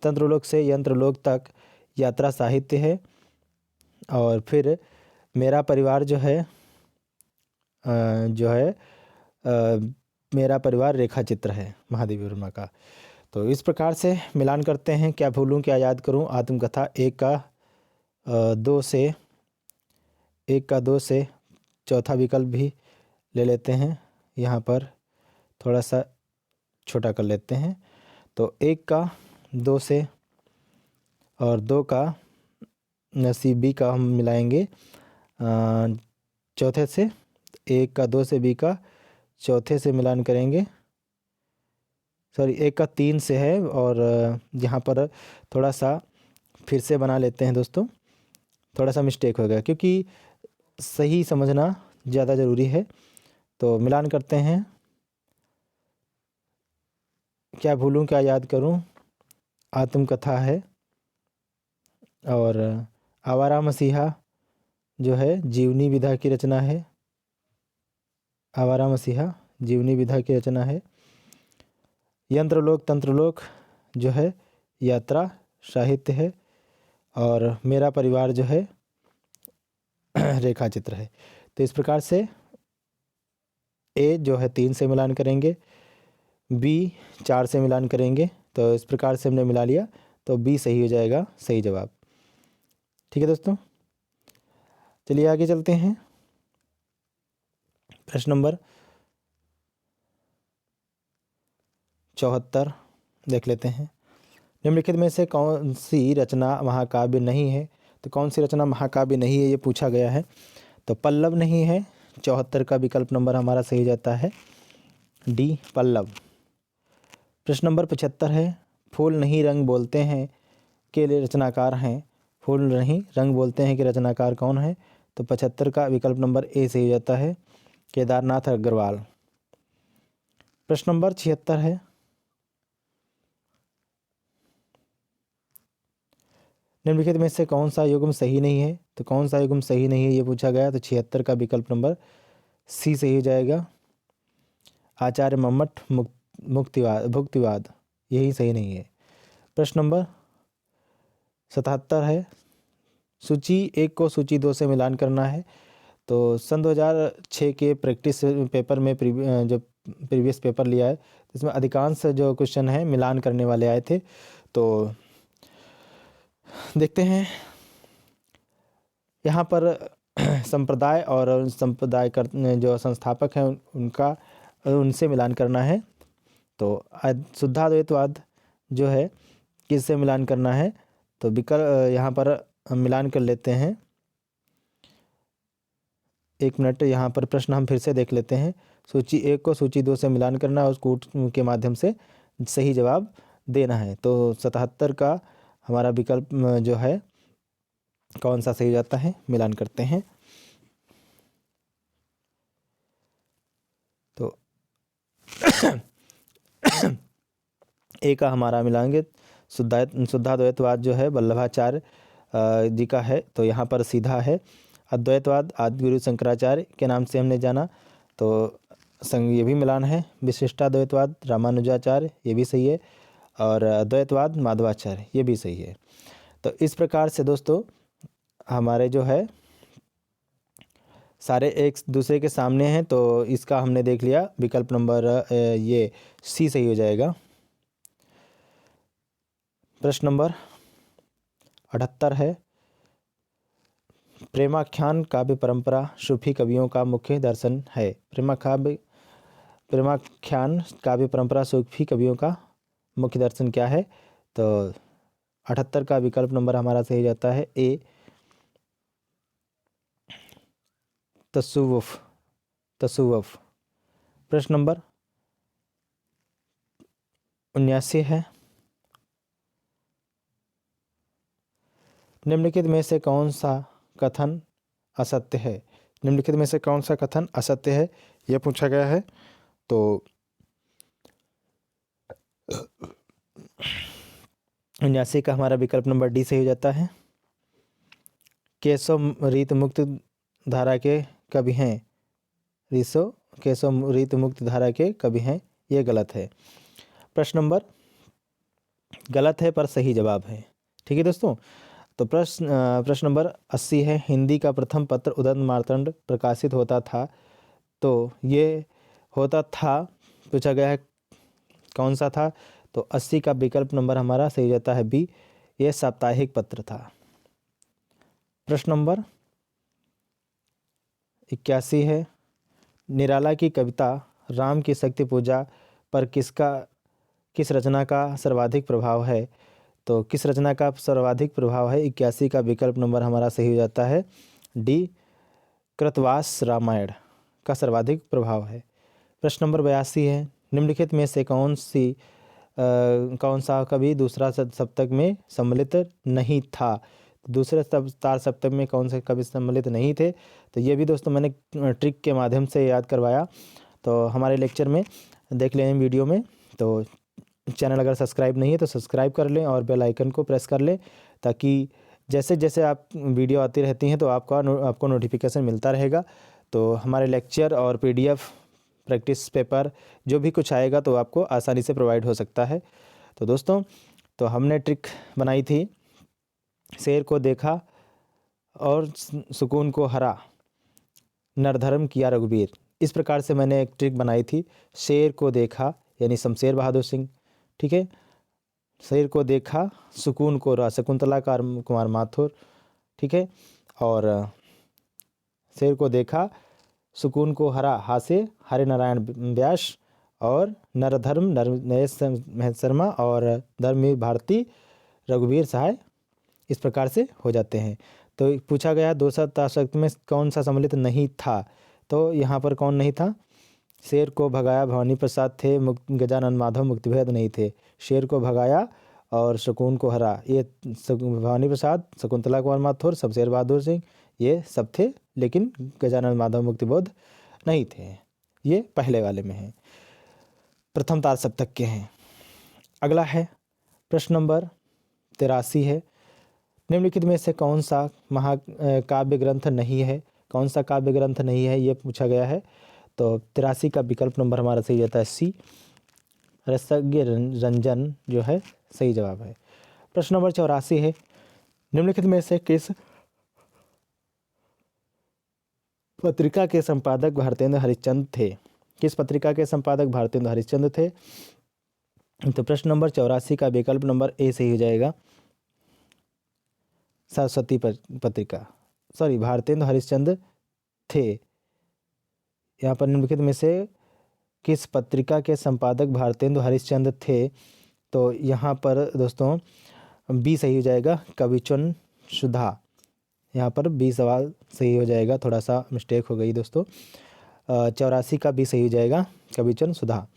तंत्रलोक से यंत्रलोक तक यात्रा साहित्य है। और फिर मेरा परिवार जो है मेरा परिवार रेखा चित्र है महादेवी वर्मा का। तो इस प्रकार से मिलान करते हैं। क्या भूलूं क्या याद करूं आत्मकथा 1 का 2 से चौथा विकल्प भी ले लेते हैं। यहाँ पर थोड़ा सा छोटा कर लेते हैं। तो 1 का 2 से और 2 का बी का हम मिलाएंगे चौथे से। 1 का 2 से बी का चौथे से मिलान करेंगे। सॉरी 1 का 3 से है और यहाँ पर थोड़ा सा फिर से बना लेते हैं दोस्तों, थोड़ा सा मिस्टेक हो गया क्योंकि सही समझना ज़्यादा ज़रूरी है। तो मिलान करते हैं। क्या भूलूं क्या याद करूं आत्मकथा है और आवारा मसीहा जो है जीवनी विधा की रचना है। आवारा मसीहा जीवनी विधा की रचना है। यंत्रलोक तंत्रलोक जो है यात्रा साहित्य है और मेरा परिवार जो है रेखा चित्र है। तो इस प्रकार से ए जो है 3 से मिलान करेंगे, बी 4 से मिलान करेंगे। तो इस प्रकार से हमने मिला लिया तो बी सही हो जाएगा, सही जवाब। ठीक है दोस्तों, चलिए आगे चलते हैं। प्रश्न नंबर 74 देख लेते हैं। निम्नलिखित में से कौन सी रचना महाकाव्य नहीं है? तो कौन सी रचना महाकाव्य नहीं है ये पूछा गया है। तो पल्लव नहीं है। 74 का विकल्प नंबर हमारा सही जाता है डी पल्लव। प्रश्न नंबर 75 है। फूल नहीं रंग बोलते हैं के लिए रचनाकार हैं। फूल नहीं रंग बोलते हैं कि रचनाकार कौन है? तो 75 का विकल्प नंबर ए सही हो जाता है केदारनाथ अग्रवाल। प्रश्न नंबर 76 है। निम्नलिखित में से कौन सा युग्म सही नहीं है? तो कौन सा युग्म सही नहीं है ये पूछा गया। तो 76 का विकल्प नंबर सी सही हो जाएगा आचार्य मम्मट भुक्तिवाद, यही सही नहीं है। प्रश्न नंबर 77 है। सूची 1 को सूची 2 से मिलान करना है। तो सन 2006 के प्रैक्टिस पेपर में जो प्रीवियस पेपर लिया है इसमें अधिकांश जो क्वेश्चन है मिलान करने वाले आए थे। तो देखते हैं यहाँ पर संप्रदाय और संप्रदाय जो संस्थापक हैं उनसे मिलान करना है। तो शुद्धाद्वैतवाद जो है किससे मिलान करना है? तो विकल्प यहाँ पर मिलान कर लेते हैं। 1 मिनट, यहाँ पर प्रश्न हम फिर से देख लेते हैं। सूची 1 को सूची 2 से मिलान करना है, उस कूट के माध्यम से सही जवाब देना है। तो 77 का हमारा विकल्प जो है कौन सा सही जाता है, मिलान करते हैं। तो ए का हमारा मिलाएंगे शुद्धाद्वैतवाद जो है वल्लभाचार्य जी का है। तो यहाँ पर सीधा है अद्वैतवाद आदिगुरु शंकराचार्य के नाम से हमने जाना। तो ये भी मिलान है। विशिष्टाद्वैतवाद रामानुजाचार्य, ये भी सही है। और अद्वैतवाद माधवाचार्य, ये भी सही है। तो इस प्रकार से दोस्तों हमारे जो है सारे एक दूसरे के सामने हैं। तो इसका हमने देख लिया विकल्प नंबर ये सी सही हो जाएगा। प्रश्न नंबर 78 है। प्रेमाख्यान काव्य परंपरा सूफी कवियों का मुख्य दर्शन है। प्रेमाख्यान काव्य परंपरा सूफी कवियों का मुख्य दर्शन क्या है? तो 78 का विकल्प नंबर हमारा सही जाता है ए तसव्वुफ। प्रश्न नंबर 79 है। निम्नलिखित में से कौन सा कथन असत्य है? निम्नलिखित में से कौन सा कथन असत्य है यह पूछा गया है। तो 79 का हमारा विकल्प नंबर डी सही हो जाता है केशव रीत मुक्त धारा के कवि हैं। केशव रीत मुक्त धारा के कवि हैं, ये गलत है। प्रश्न नंबर गलत है पर सही जवाब है। ठीक है दोस्तों, तो प्रश्न नंबर 80 है, हिंदी का प्रथम पत्र उदंत मार्तंड प्रकाशित होता था, तो ये होता था पूछा गया है कौन सा था। तो 80 का विकल्प नंबर हमारा सही जाता है बी, ये साप्ताहिक पत्र था। प्रश्न नंबर 81 है, निराला की कविता राम की शक्ति पूजा पर किस रचना का सर्वाधिक प्रभाव है। तो किस रचना का सर्वाधिक प्रभाव है, 81 का विकल्प नंबर हमारा सही हो जाता है डी, कृतवास रामायण का सर्वाधिक प्रभाव है। प्रश्न नंबर 82 है, निम्नलिखित में से कौन सा कवि दूसरा सप्तक में सम्मिलित नहीं था। दूसरे तार सप्तक में कौन से कवि सम्मिलित नहीं थे, तो ये भी दोस्तों मैंने ट्रिक के माध्यम से याद करवाया, तो हमारे लेक्चर में देख लें वीडियो में। तो चैनल अगर सब्सक्राइब नहीं है तो सब्सक्राइब कर लें और बेल आइकन को प्रेस कर लें, ताकि जैसे जैसे आप वीडियो आती रहती हैं तो आपको नोटिफिकेशन मिलता रहेगा। तो हमारे लेक्चर और पीडीएफ प्रैक्टिस पेपर जो भी कुछ आएगा तो आपको आसानी से प्रोवाइड हो सकता है। तो दोस्तों, तो हमने ट्रिक बनाई थी, शेर को देखा और सुकून को हरा, नरधर्म किया रघुवीर। इस प्रकार से मैंने एक ट्रिक बनाई थी। शेर को देखा यानी शमशेर बहादुर सिंह, ठीक है। शेर को देखा, सुकून को हरा शकुंतला कुमार माथुर, ठीक है। और शेर को देखा, सुकून को हरा हास्य हरि नारायण व्यास, और नरधर्म नरेश शर्मा, और धर्मवीर भारती रघुवीर सहाय। इस प्रकार से हो जाते हैं। तो पूछा गया दूसरा ताशक्त में कौन सा सम्मिलित नहीं था, तो यहाँ पर कौन नहीं था। शेर को भगाया भवानी प्रसाद थे, गजानन माधव मुक्तिभेद नहीं थे। शेर को भगाया और सुकून को हरा, ये भवानी प्रसाद, शकुंतला कुमार माथुर, शमशेर बहादुर सिंह, ये सब थे, लेकिन गजानन माधव मुक्तिबोध नहीं थे। ये पहले वाले में है, प्रथम तार सप्तक के हैं। अगला है प्रश्न नंबर 83 है, निम्नलिखित में से कौन सा काव्य ग्रंथ नहीं है, कौन सा काव्य ग्रंथ नहीं है, ये पूछा गया है। तो 83 का विकल्प नंबर हमारा सही जाता है सी, रसज्ञ रंजन जो है सही जवाब है। प्रश्न नंबर 84 है, निम्नलिखित में से किस पत्रिका के संपादक भारतेंद्र हरिश्चंद्र थे। किस पत्रिका के संपादक भारतेंद्र हरिश्चंद्र थे। तो प्रश्न नंबर 84 का विकल्प नंबर ए सही हो जाएगा, सरस्वती पत्रिका, सॉरी भारतेंद्र हरिश्चंद्र थे। यहाँ पर निम्नलिखित में से किस पत्रिका के संपादक भारतेंद्र हरिश्चंद्र थे, तो यहाँ पर दोस्तों बी सही हो जाएगा, कविचुन सुधा। यहाँ पर बी सवाल सही हो जाएगा, थोड़ा सा मिस्टेक हो गई दोस्तों। 84 का बी सही हो जाएगा, कविचुन सुधा।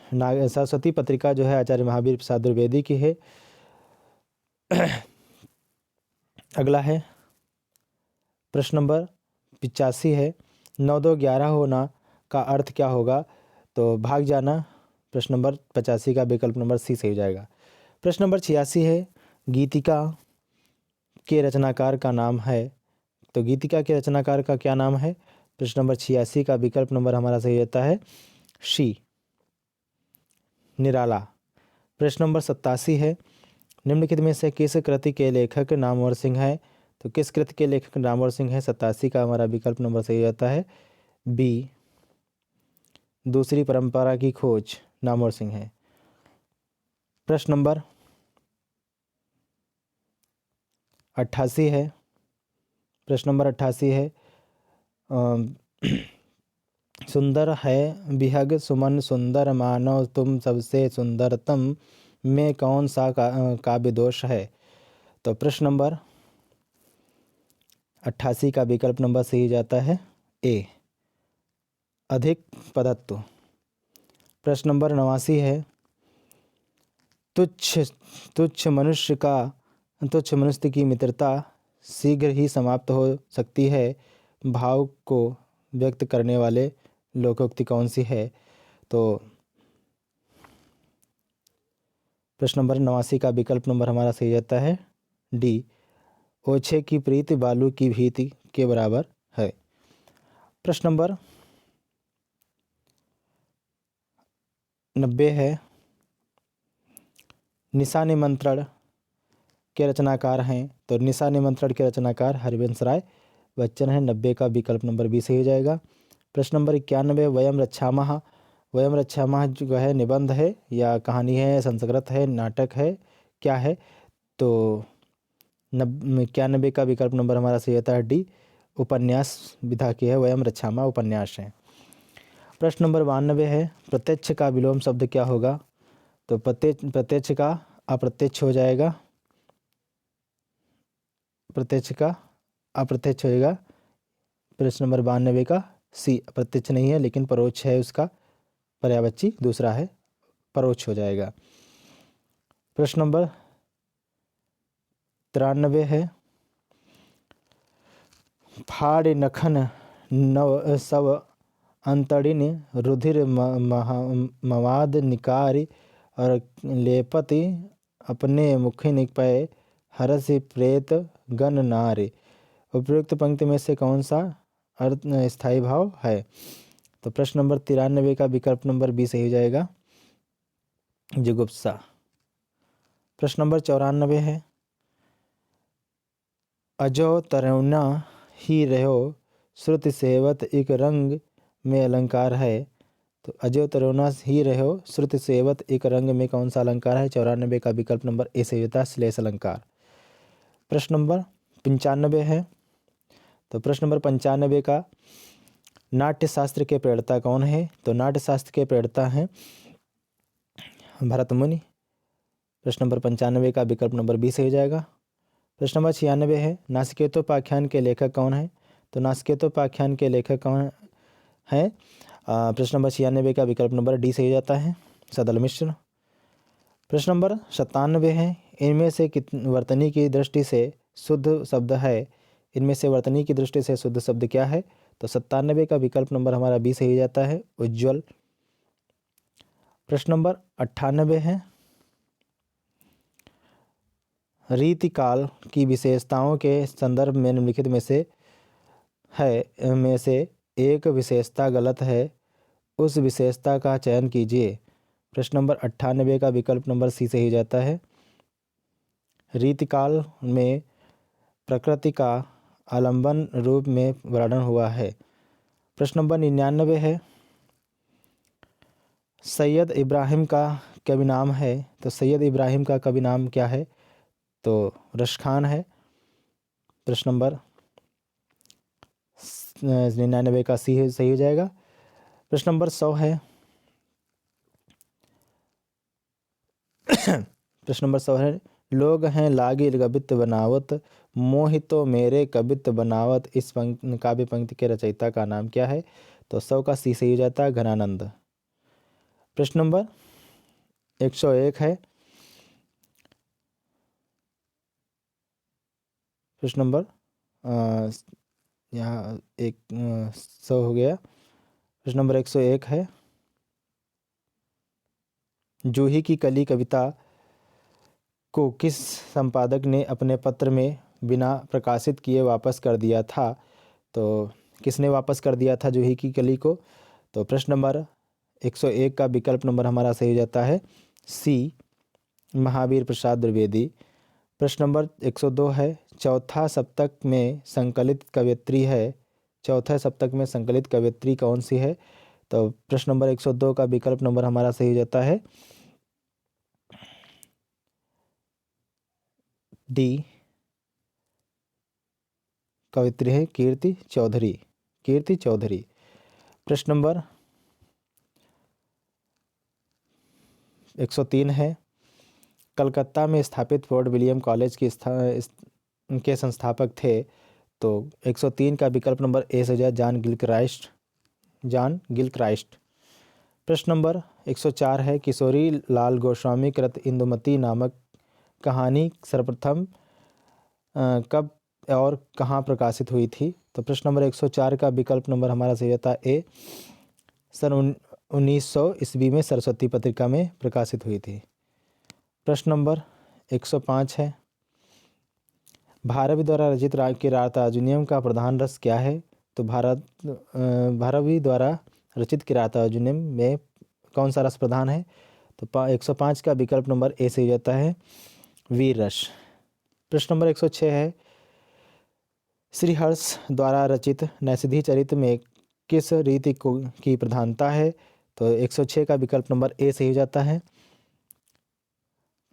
सरस्वती पत्रिका जो है आचार्य महावीर प्रसाद द्विवेदी की है। अगला है प्रश्न नंबर 85 है, 9 2 11 होना का अर्थ क्या होगा, तो भाग जाना। प्रश्न नंबर 85 का विकल्प नंबर सी सही हो जाएगा। प्रश्न नंबर 86 है, गीतिका के रचनाकार का नाम है, तो गीतिका के रचनाकार का क्या नाम है। प्रश्न नंबर 86 का विकल्प नंबर हमारा सही रहता है शी, निराला। प्रश्न नंबर 87 है, निम्नलिखित में से किस कृति के लेखक नामवर सिंह है, तो किस कृति के लेखक नामवर सिंह है। 87 का हमारा विकल्प नंबर सही रहता है बी, दूसरी परंपरा की खोज नामवर सिंह है। प्रश्न नंबर 88 है, प्रश्न नंबर 88 है, सुंदर है बिहग सुमन सुंदर मानव तुम सबसे सुंदरतम में कौन सा काव्य दोष है। तो प्रश्न नंबर 88 का विकल्प नंबर सही जाता है ए, अधिक पदत्व। प्रश्न नंबर 89 है, तुच्छ मनुष्य की मित्रता शीघ्र ही समाप्त हो सकती है, भाव को व्यक्त करने वाले लोकोक्ति कौन सी है। तो प्रश्न नंबर 89 का विकल्प नंबर हमारा सही जाता है डी, ओछे की प्रीति बालू की भीति के बराबर है। प्रश्न नंबर 90 है, निशा निमंत्रण के रचनाकार हैं? तो निशा निमंत्रण के रचनाकार हरिवंश राय बच्चन है। 90 का विकल्प नंबर बी सही हो जाएगा। प्रश्न नंबर 91, वयम रक्षामः। वयम रक्षामः जो है निबंध है या कहानी है, संस्कृत है, नाटक है, क्या है? तो 91 का विकल्प नंबर हमारा सही होता है डी, उपन्यास विधा की है। वयम रक्षामः उपन्यास है। प्रश्न नंबर 92 है, प्रत्यक्ष का विलोम शब्द क्या होगा? तो प्रत्यक्ष का अप्रत्यक्ष हो जाएगा। प्रत्यक्ष का अप्रत्यक्ष होएगा। प्रश्न नंबर 92 का सी, प्रत्यक्ष नहीं है लेकिन परोक्ष है, उसका पर्यायवाची दूसरा है, परोक्ष हो जाएगा। प्रश्न नंबर 93 है, फाड़ नखन नव सव अंतड़िन रुधिर मवाद निकारी और लेपति अपने मुखिन पे हरस प्रेत गण नारे। उपयुक्त पंक्ति में से कौन सा अर्थ स्थायी भाव है? तो प्रश्न नंबर 93 का विकल्प नंबर बी सही हो जाएगा, जुगुप्सा। प्रश्न नंबर 94 है, अजो तरुणा ही रहो श्रुति सेवत एक रंग में अलंकार है। तो अजो तरुणा ही रहो श्रुति सेवत एक रंग में कौन सा अलंकार है? 94 का विकल्प नंबर ए सही होता है, श्लेष अलंकार। प्रश्न नंबर 95 है, तो प्रश्न नंबर 95 का नाट्यशास्त्र के प्रणेता कौन है? तो नाट्यशास्त्र के प्रणेता हैं भरत मुनि। प्रश्न नंबर 95 का विकल्प नंबर बी सही हो जाएगा। प्रश्न नंबर 96 है, नासिकेतोपाख्यान के लेखक कौन है? तो नासिकेतोपाख्यान के लेखक कौन है? प्रश्न नंबर 96 का विकल्प नंबर डी सही हो जाता है, सदल मिश्र। प्रश्न नंबर 97 है, इनमें से वर्तनी की दृष्टि से शुद्ध शब्द है? इनमें से वर्तनी की दृष्टि से शुद्ध शब्द क्या है? तो 97 का विकल्प नंबर हमारा बी सही हो जाता है, उज्ज्वल। प्रश्न नंबर 98 है, रीतिकाल की विशेषताओं के संदर्भ में निम्नलिखित में से एक विशेषता गलत है, उस विशेषता का चयन कीजिए। प्रश्न नंबर 98 का विकल्प नंबर सी सही हो जाता है, रीतिकाल में प्रकृति का आलंबन रूप में वर्णन हुआ है। प्रश्न नंबर 99 है, सैयद इब्राहिम का कवि नाम है? तो सैयद इब्राहिम का कवि नाम क्या है? तो रश खान है। प्रश्न नंबर 99 का सी सही हो जाएगा। प्रश्न नंबर 100 है, प्रश्न नंबर 100 है, लोग हैं लागी कवित्त बनावत मोहितो मेरे कवित्त बनावत। इस काव्य पंक्ति के रचयिता का नाम क्या है? तो 100 का सी सही हो जाता है, घनानंद। प्रश्न नंबर 101 है, प्रश्न नंबर यहाँ 100 हो गया। प्रश्न नंबर 101 है, जूही की कली कविता को किस संपादक ने अपने पत्र में बिना प्रकाशित किए वापस कर दिया था? तो किसने वापस कर दिया था जूही की कली को? तो प्रश्न नंबर 101 का विकल्प नंबर हमारा सही हो जाता है, सी, महावीर प्रसाद द्विवेदी। प्रश्न नंबर 102 है, चौथा सप्तक में संकलित कवयित्री है? चौथे सप्तक में संकलित कवयित्री कौन सी है? तो प्रश्न नंबर 102 का विकल्प नंबर हमारा सही हो जाता है, डी, कवित्री है कीर्ति चौधरी, कीर्ति चौधरी। प्रश्न नंबर 103 है, कलकत्ता में स्थापित फोर्ट विलियम कॉलेज के संस्थापक थे? तो 103 का विकल्प नंबर ए से जाए, जॉन गिलक्राइस्ट, जॉन गिलक्राइस्ट। प्रश्न नंबर 104 है, किशोरी लाल गोस्वामी कृत इंदुमती नामक कहानी सर्वप्रथम कब और कहाँ प्रकाशित हुई थी? तो प्रश्न नंबर 104 का विकल्प नंबर हमारा सही होता है ए, सन 1900 ईस्वी में सरस्वती पत्रिका में प्रकाशित हुई थी। प्रश्न नंबर 105 है, भारवी द्वारा रचित किरातार्जुनीयम का प्रधान रस क्या है? तो भारवी द्वारा रचित किरातार्जुनीयम में कौन सा रस प्रधान है? तो 105 का विकल्प नंबर ए से हो जाता है, वीर रस। प्रश्न नंबर 106 है, श्रीहर्ष द्वारा रचित नैषधि चरित में किस रीति की प्रधानता है? तो 106 का विकल्प नंबर ए सही हो जाता है,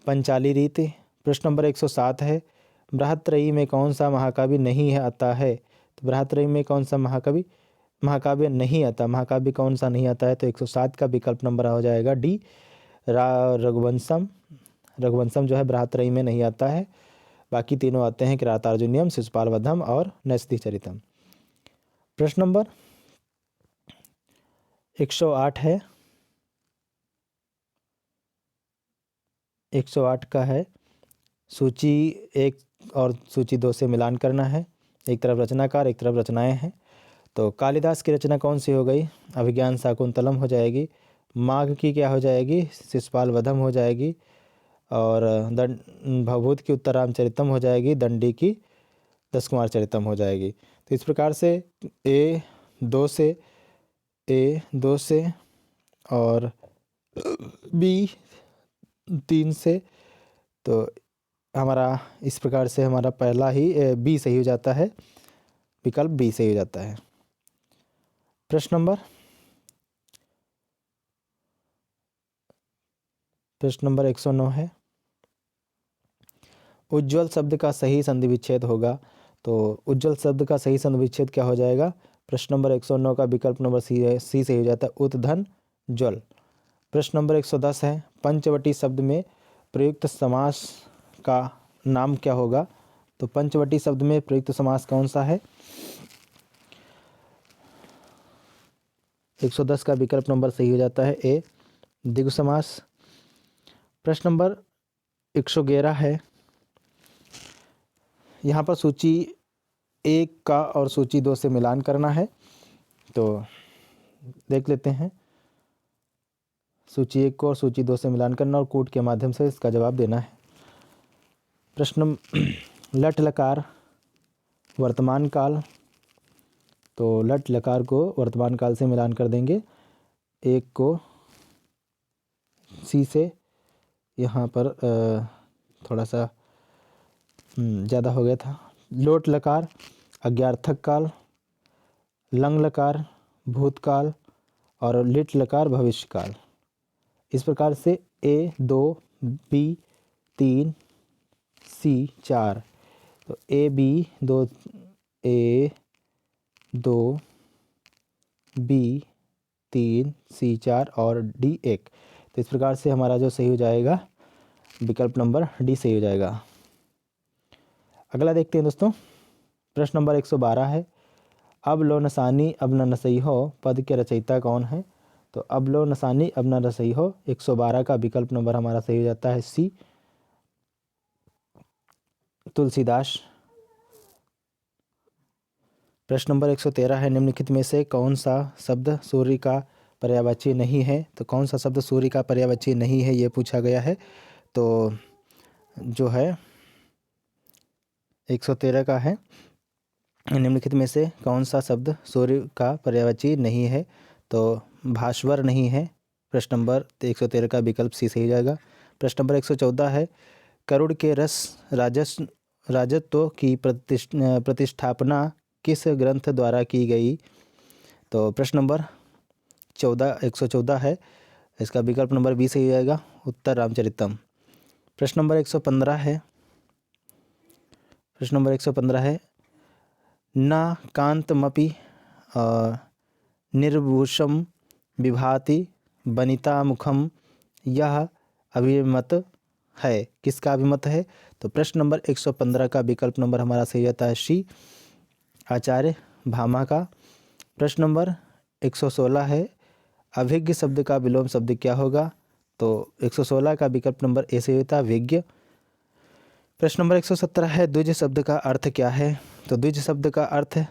पंचाली रीति। प्रश्न नंबर 107 है, बृहत्त्रयी में कौन सा महाकाव्य नहीं है आता है? तो बृहत्त्रयी में कौन सा महाकाव्य नहीं आता, महाकाव्य कौन सा नहीं आता है? तो 107 का विकल्प नंबर हो जाएगा डी, रघुवंशम। रघुवंशम जो है बृहत्त्रयी में नहीं आता है, बाकी तीनों आते हैं, किरातार्जुनीयम, शिशुपाल वधम और नैषधि चरितम। प्रश्न नंबर 108 है, 108 का है, सूची 1 और सूची 2 से मिलान करना है। एक तरफ रचनाकार, एक तरफ रचनाएं हैं। तो कालिदास की रचना कौन सी हो गई? अभिज्ञान शाकुंतलम हो जाएगी। माघ की क्या हो जाएगी? शिशुपाल वधम हो जाएगी। और भवभूत की उत्तर रामचरितम हो जाएगी। दंडी की दस कुमार चरितम हो जाएगी। तो इस प्रकार से ए 2 से और बी 3 से, तो हमारा इस प्रकार से हमारा पहला ही बी सही हो जाता है, विकल्प बी सही हो जाता है। प्रश्न नंबर 109 है, उज्ज्वल शब्द का सही संधि विच्छेद होगा। तो उज्ज्वल शब्द का सही संधि विच्छेद क्या हो जाएगा? प्रश्न नंबर 109 का विकल्प नंबर सी सही हो जाता है, उतधन ज्वल। प्रश्न नंबर 110 है, पंचवटी शब्द में प्रयुक्त समास का नाम क्या होगा? तो पंचवटी शब्द में प्रयुक्त समास कौन सा है? 110 का विकल्प नंबर सही हो जाता है ए, द्विगु समास। प्रश्न नंबर 111 है, यहाँ पर सूची 1 का और सूची 2 से मिलान करना है। तो देख लेते हैं, सूची 1 को और सूची 2 से मिलान करना और कूट के माध्यम से इसका जवाब देना है। प्रश्न लट लकार वर्तमान काल, तो लट लकार को वर्तमान काल से मिलान कर देंगे। 1 को सी से, यहाँ पर थोड़ा सा ज़्यादा हो गया था। लोट लकार अज्ञार्थक काल, लंग लकार भूतकाल और लिट लकार भविष्यकाल। इस प्रकार से ए 2, बी 3, सी 4। तो ए 2, बी 3, सी 4 और डी 1। तो इस प्रकार से हमारा जो सही हो जाएगा विकल्प नंबर डी सही हो जाएगा। अगला देखते हैं दोस्तों, प्रश्न नंबर 112 है, अब लो नसानी अब न नसई हो पद के रचयिता कौन है? तो अब लो नसानी अब न नसई हो 112 का विकल्प नंबर हमारा सही हो जाता है सी, तुलसीदास। प्रश्न नंबर 113 है, निम्नलिखित में से कौन सा शब्द सूर्य का पर्यायवाची नहीं है? तो कौन सा शब्द सूर्य का पर्यायवाची नहीं है ये पूछा गया है। तो जो है 113 का है, निम्नलिखित में से कौन सा शब्द सूर्य का पर्यायवाची नहीं है? तो भास्वर नहीं है। प्रश्न नंबर 113 का विकल्प सी सही हो जाएगा। प्रश्न नंबर 114 है, करुड़ के रस राजत्व की प्रतिष्ठापना किस ग्रंथ द्वारा की गई? तो प्रश्न नंबर 114 है, इसका विकल्प नंबर बी सही हो जाएगा, उत्तर रामचरितम। प्रश्न नंबर 115 है, प्रश्न नंबर 115 है, न कांतमपि निर्भूषम विभाति वनिता मुखम, यह अभिमत है, किसका अभिमत है? तो प्रश्न नंबर 115 का विकल्प नंबर हमारा सही जाता है सी, आचार्य भामा का। प्रश्न नंबर 116 है, अभिज्ञ शब्द का विलोम शब्द क्या होगा? तो 116 का विकल्प नंबर ए सही होता है, विज्ञ। प्रश्न नंबर 117 है, द्विज शब्द का अर्थ क्या है? तो द्विज शब्द का अर्थ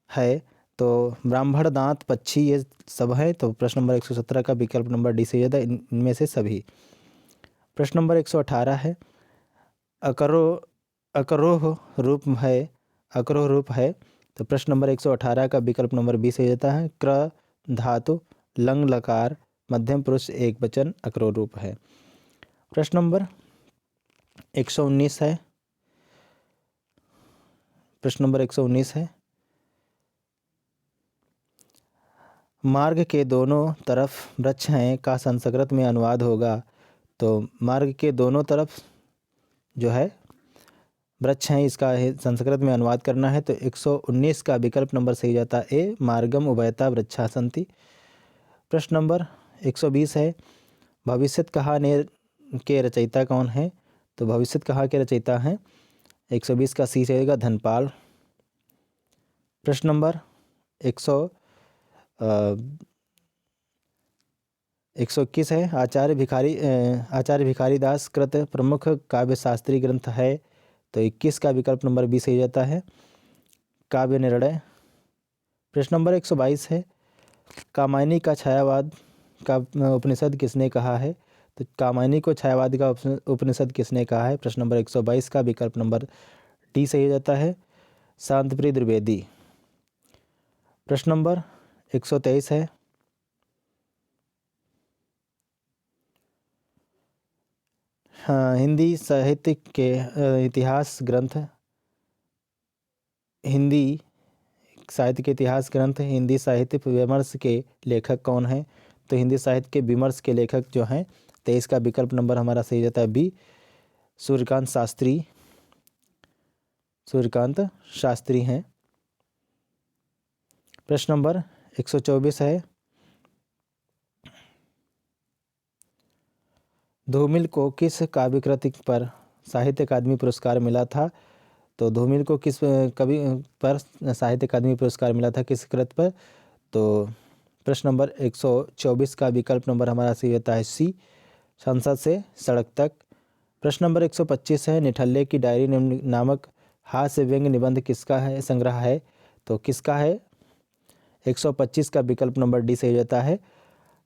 है तो ब्राह्मण दांत पक्षी ये सब है। तो प्रश्न नंबर 117 का विकल्प नंबर डी सही होता है, इनमें से सभी। प्रश्न नंबर 118 है, अकरोह रूप है, अकरोह रूप है। तो प्रश्न नंबर 118 का विकल्प नंबर बी सही होता है, क्र धातु लंग लकार मध्यम पुरुष एक वचन अकरोह रूप है। प्रश्न नंबर 119 है, प्रश्न नंबर 119 है, मार्ग के दोनों तरफ वृक्ष हैं का संस्कृत में अनुवाद होगा। तो मार्ग के दोनों तरफ जो है वृक्ष हैं, इसका संस्कृत में अनुवाद करना है। तो 119 का विकल्प नंबर सही जाता है ए, मार्गम उभयता वृक्षा सन्ति। प्रश्न नंबर 120 है, भविष्यत कहा के रचयिता कौन है। तो भविष्यत कहा के रचयिता हैं 120 का सी रहेगा धनपाल। प्रश्न नंबर 121 है, आचार्य भिखारी दास कृत प्रमुख काव्य शास्त्रीय ग्रंथ है। तो 21 का विकल्प नंबर बी सही जाता है काव्य निर्णय। प्रश्न नंबर 122 है, कामायनी का छायावाद का उपनिषद किसने कहा है। तो कामायनी को छायावाद का उपनिषद किसने कहा है। प्रश्न नंबर 122 का विकल्प नंबर डी सही जाता है शांतिप्रिय द्विवेदी। प्रश्न नंबर 123 है, हाँ, हिंदी साहित्य के इतिहास ग्रंथ, हिंदी साहित्य के इतिहास ग्रंथ हिंदी साहित्य विमर्श के लेखक कौन हैं। तो हिंदी साहित्य के विमर्श के लेखक जो हैं 23 का विकल्प नंबर हमारा सही जाता है बी, सूर्यकांत शास्त्री हैं। प्रश्न नंबर 124 है, धूमिल को किस काव्य कृति पर साहित्य अकादमी पुरस्कार मिला था। तो धूमिल को किस कवि पर साहित्य अकादमी पुरस्कार मिला था, किस कृत पर। तो प्रश्न नंबर 124 का विकल्प नंबर हमारा सही होता है सी, संसद से सड़क तक। प्रश्न नंबर 125 है, निठल्ले की डायरी नामक हास्य व्यंग्य निबंध किसका है, संग्रह है। तो किसका है, 125 का विकल्प नंबर डी सही जाता है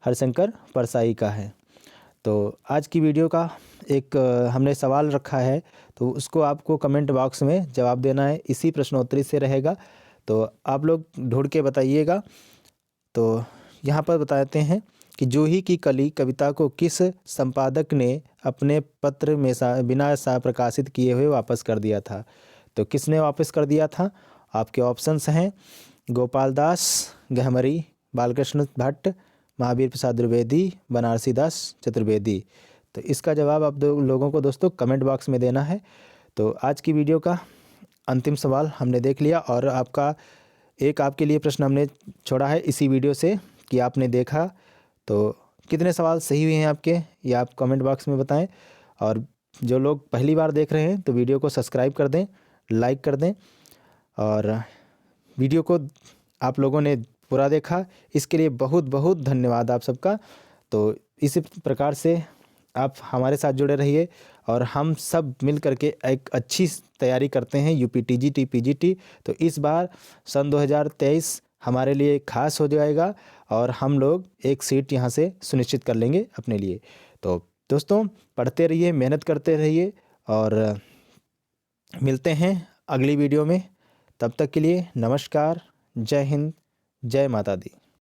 हरिशंकर परसाई का है। तो आज की वीडियो का एक हमने सवाल रखा है, तो उसको आपको कमेंट बॉक्स में जवाब देना है, इसी प्रश्नोत्तरी से रहेगा। तो आप लोग ढूंढ के बताइएगा। तो यहाँ पर बताते हैं कि जूही की कली कविता को किस संपादक ने अपने पत्र में बिना प्रकाशित किए हुए वापस कर दिया था। तो किसने वापस कर दिया था, आपके ऑप्शंस हैं गोपाल दास, गहमरी, बालकृष्ण भट्ट, महावीर प्रसाद द्विवेदी, बनारसी दास चतुर्वेदी। तो इसका जवाब आप लोगों को दोस्तों कमेंट बॉक्स में देना है। तो आज की वीडियो का अंतिम सवाल हमने देख लिया, और आपके लिए प्रश्न हमने छोड़ा है इसी वीडियो से कि आपने देखा तो कितने सवाल सही हुए हैं आपके, ये आप कमेंट बॉक्स में बताएं। और जो लोग पहली बार देख रहे हैं तो वीडियो को सब्सक्राइब कर दें, लाइक कर दें, और वीडियो को आप लोगों ने पूरा देखा इसके लिए बहुत बहुत धन्यवाद आप सबका। तो इसी प्रकार से आप हमारे साथ जुड़े रहिए, और हम सब मिल करके एक अच्छी तैयारी करते हैं यूपी टीजीटी पीजीटी। तो इस बार सन 2023 हमारे लिए खास हो जाएगा, और हम लोग एक सीट यहाँ से सुनिश्चित कर लेंगे अपने लिए। तो दोस्तों पढ़ते रहिए, मेहनत करते रहिए, और मिलते हैं अगली वीडियो में। तब तक के लिए नमस्कार, जय हिंद, जय माता दी।